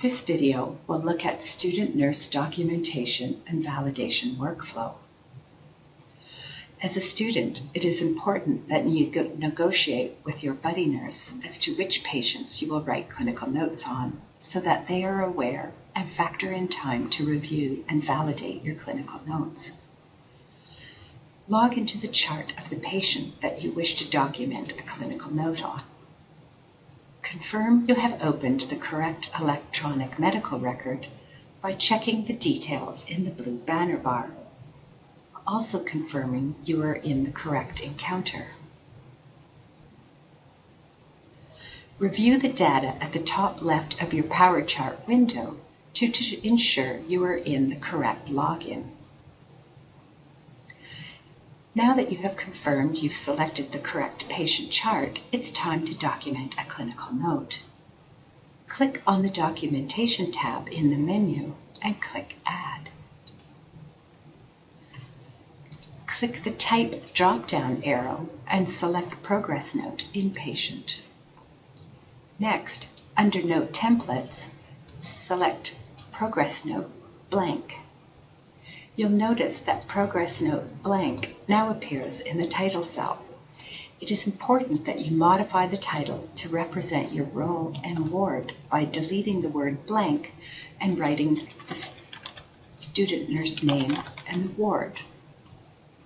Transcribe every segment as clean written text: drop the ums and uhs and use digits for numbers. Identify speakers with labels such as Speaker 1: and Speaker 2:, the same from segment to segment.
Speaker 1: This video will look at student-nurse documentation and validation workflow. As a student, it is important that you negotiate with your buddy nurse as to which patients you will write clinical notes on, so that they are aware and factor in time to review and validate your clinical notes. Log into the chart of the patient that you wish to document a clinical note on. Confirm you have opened the correct electronic medical record by checking the details in the blue banner bar, also confirming you are in the correct encounter. Review the data at the top left of your power chart window to ensure you are in the correct login. Now that you have confirmed you've selected the correct patient chart, it's time to document a clinical note. Click on the Documentation tab in the menu and click Add. Click the Type drop-down arrow and select Progress Note Inpatient. Next, under Note Templates, select Progress Note Blank. You'll notice that Progress Note Blank now appears in the title cell. It is important that you modify the title to represent your role and ward by deleting the word blank and writing the student nurse name and the ward.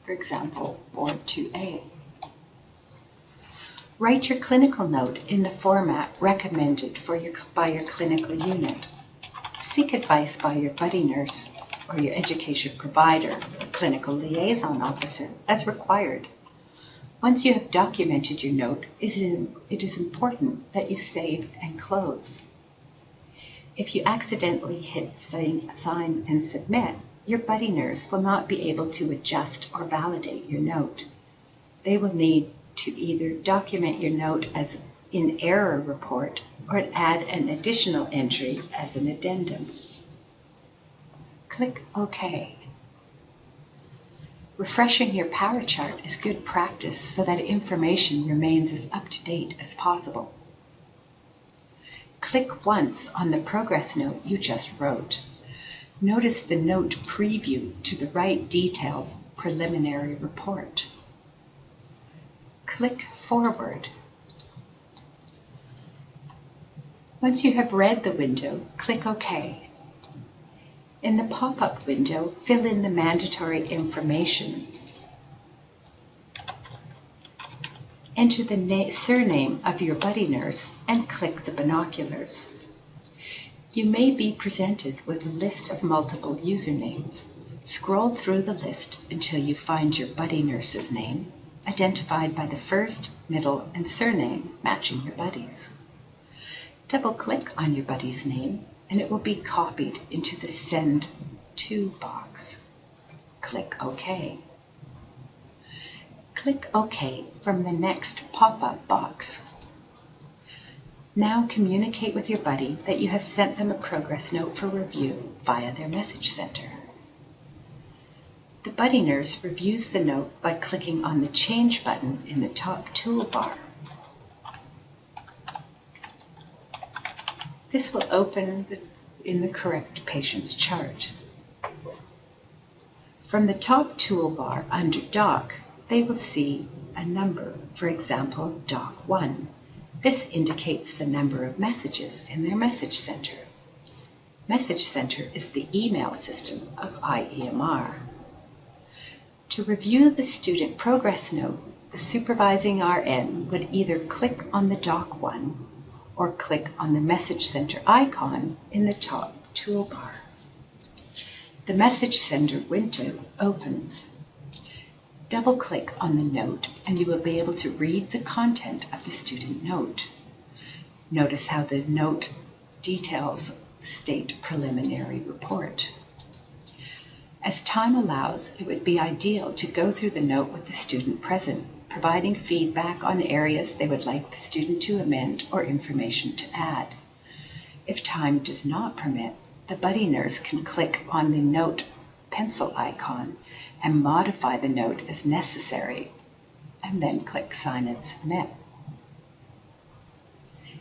Speaker 1: For example, Ward 2A. Write your clinical note in the format recommended by your clinical unit. Seek advice by your buddy nurse or your education provider, clinical liaison officer, as required. Once you have documented your note, it is important that you save and close. If you accidentally hit sign and submit, your buddy nurse will not be able to adjust or validate your note. They will need to either document your note as in error report or add an additional entry as an addendum. Click OK. Refreshing your power chart is good practice so that information remains as up-to-date as possible. Click once on the progress note you just wrote. Notice the note preview to the right details preliminary report. Click Forward. Once you have read the window, click OK. In the pop-up window, fill in the mandatory information. Enter the surname of your buddy nurse and click the binoculars. You may be presented with a list of multiple usernames. Scroll through the list until you find your buddy nurse's name, identified by the first, middle, and surname matching your buddy's. Double-click on your buddy's name and it will be copied into the Send To box. Click OK. Click OK from the next pop-up box. Now communicate with your buddy that you have sent them a progress note for review via their message center. The buddy nurse reviews the note by clicking on the Change button in the top toolbar. This will open in the correct patient's chart. From the top toolbar under Doc, they will see a number, for example, Doc 1. This indicates the number of messages in their message center. Message center is the email system of IEMR. To review the student progress note, the supervising RN would either click on the Doc 1 or click on the Message Center icon in the top toolbar. The Message Center window opens. Double-click on the note and you will be able to read the content of the student note. Notice how the note details state preliminary report. As time allows, it would be ideal to go through the note with the student present, providing feedback on areas they would like the student to amend or information to add. If time does not permit, the buddy nurse can click on the note pencil icon and modify the note as necessary, and then click Sign and Submit.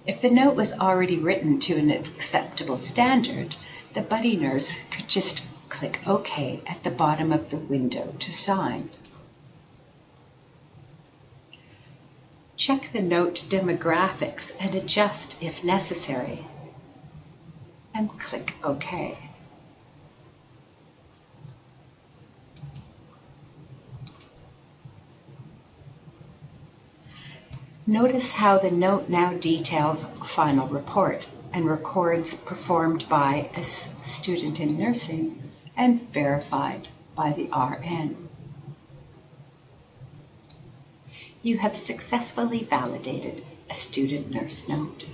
Speaker 1: If the note was already written to an acceptable standard, the buddy nurse could just click OK at the bottom of the window to sign. Check the note demographics and adjust if necessary, and click OK. Notice how the note now details final report and records performed by a student in nursing and verified by the RN. You have successfully validated a student nurse note.